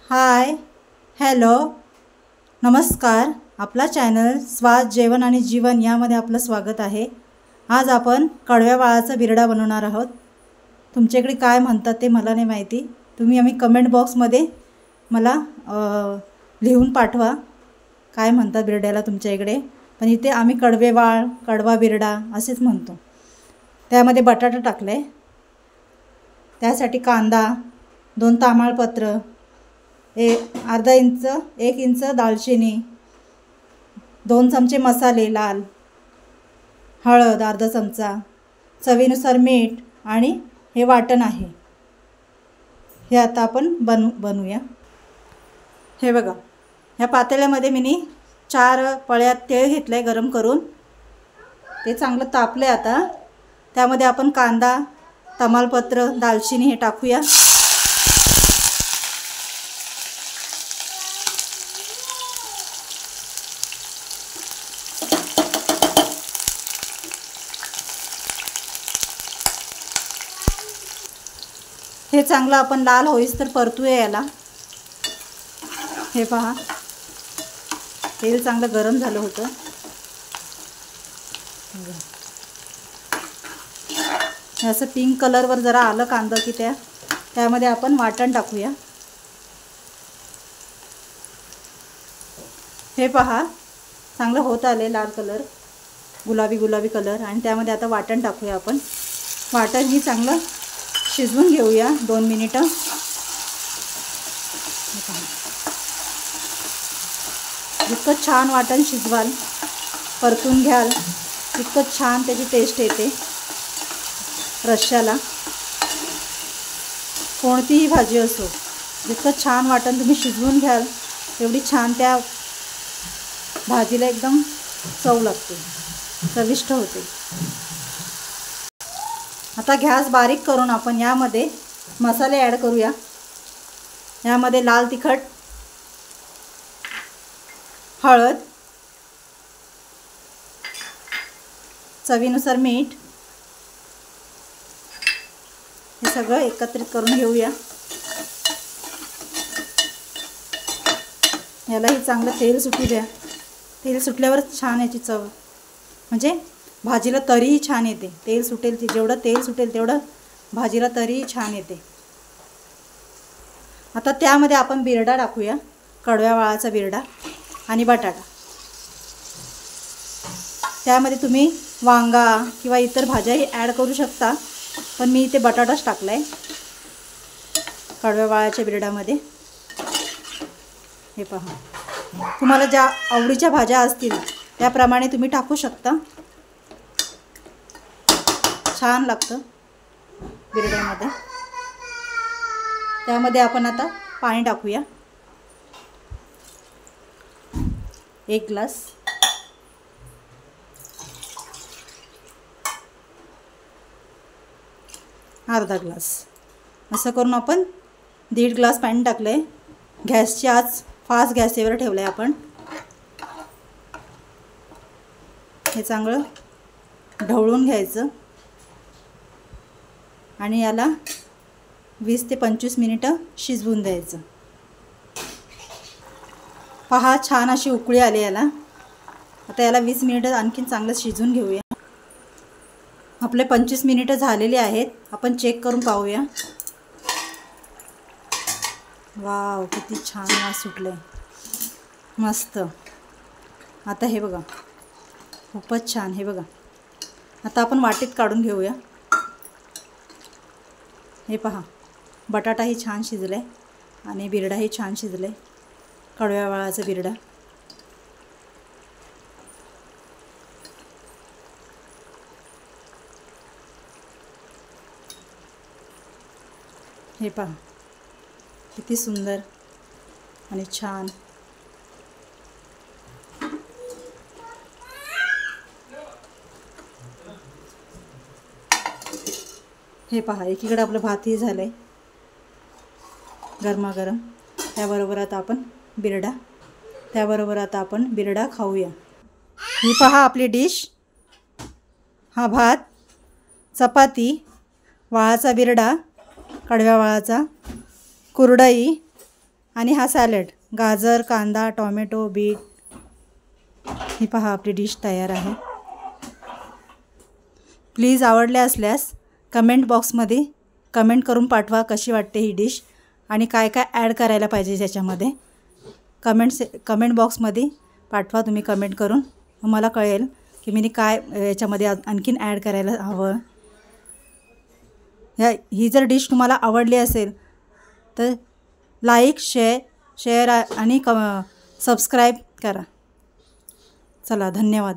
हाय, hello, नमस्कार. आपला channel स्वाद जेवण आणि जीवन यामध्ये आपलं स्वागत आहे. आज आपण कडव्या वाळाचा बिरडा बनवणार आहोत. तुमच्याकडे काय म्हणतात ते मला नाही माहिती. तुम्ही कमेंट बॉक्समध्ये मला लिहून पाठवा काय म्हणतात बिरड्याला तुमच्या इकडे. पण इथे आम्ही कडवे वाळ, कडवा बिरडा असेच म्हणतो. त्यामध्ये बटाटा टाकले, त्यासाठी कांदा, 2 तमालपत्र, अर्धा इंच 1 इंच दालचिनी, 2 चमचे मसाले लाल, हळद अर्धा चमचा, चवीनुसार मीठ आणि हे वाटण आहे. हे आता आपण बनवूया. हे बघा, ह्या पातेल्यामध्ये मी 4 पळ्यात तेल घेतलं आहे गरम करून. ते चांगलं तापलं आहे. आता त्यामध्ये आपण कांदा, तमालपत्र, दालचिनी हे टाकूया. हे चांगलं आपण लाल होईस तर परतूया याला. हे पहा, तेल चांगलं गरम झालं होतं. हे असं पिंक कलरवर जरा आलं कांदा की त्यामध्ये आपण वाटण टाकूया. हे पहा, चांगलं होत आले लाल कलर, गुलाबी कलर. आणि त्यामध्ये आता वाटण टाकूया आपण. वाटण ही चांगलं शिजवून घेऊया 2 मिनिटं. जितकं छान वाटण शिजवाल, परतून घ्याल, तितकं छान त्याची टेस्ट येते रश्श्याला. कोणतीही भाजी असो, जितकं छान वाटण तुम्ही शिजवून घ्याल तेवढी छान त्या भाजीला एकदम चव लागते, चविष्ट होते. आता गॅस बारीक करून आपण यामध्ये मसाले ॲड करूया. यामध्ये लाल तिखट, हळद, चवीनुसार मीठ, हे सगळं एकत्रित करून घेऊया. यालाही चांगलं तेल सुटू द्या. तेल सुटल्यावरच छान याची चव, म्हणजे भाजीला तरीही छान येते. तेल सुटेल, जेवढं तेल सुटेल तेवढं भाजीला तरीही छान येते. आता त्यामध्ये आपण बिरडा टाकूया, कडव्या वाळाचा बिरडा आणि बटाटा. त्यामध्ये तुम्ही वांगा किंवा इतर भाज्याही ॲड करू शकता, पण मी इथे बटाटाच टाकला आहे कडव्या वाळाच्या बिरडामध्ये. हे पहा, तुम्हाला ज्या आवडीच्या भाज्या असतील त्याप्रमाणे तुम्ही टाकू शकता. छान लागतं बिरड्यामध्ये. त्यामध्ये आपण आता पाणी टाकूया. 1 ग्लास, अर्धा ग्लास, असं करून आपण 1.5 ग्लास पाणी टाकलं आहे. गॅसची आच फास्ट गॅसवर ठेवलं आहे आपण. हे चांगलं ढवळून घ्यायचं आणि याला 20 ते 25 मिनिटं शिजवून द्यायचं. पहा, छान अशी उकळी आली याला. आता याला 20 मिनिटं आणखीन चांगलं शिजवून घेऊया. आपले 25 मिनिटं झालेली आहेत. आपण चेक करून पाहूया. वाव, किती छान वास सुटले, मस्त. आता हे बघा, खूपच छान. हे बघा, आता आपण वाटीत काढून घेऊया. हे पहा, बटाटाही छान शिजले आणि बिरडाही छान शिजले, कडव्या वाळाचा बिरडा. हे पहा, किती सुंदर आणि छान. हे पहा, एकीकडे आपलं भातही झालं आहे गरमागरम. त्याबरोबर आता आपण बिरडा खाऊया. ही पहा आपली डिश. हा भात, चपाती, वाळाचा बिरडा, कडव्या वाळाचा, कुरडई, आणि हा सॅलड, गाजर, कांदा, टोमॅटो, बीट. ही पहा आपली डिश तयार आहे. प्लीज आवडले असल्यास कमेंट बॉक्समध्ये कमेंट करून पाठवा कशी वाटते ही डिश आणि काय काय ॲड करायला पाहिजे त्याच्यामध्ये. कमेंट बॉक्समध्ये पाठवा तुम्ही कमेंट करून. मला कळेल की मी काय याच्यामध्ये आणखीन ॲड करायला हवं. ही जर डिश तुम्हाला आवडली असेल तर लाईक, शेअर आणि सबस्क्राईब करा. चला, धन्यवाद.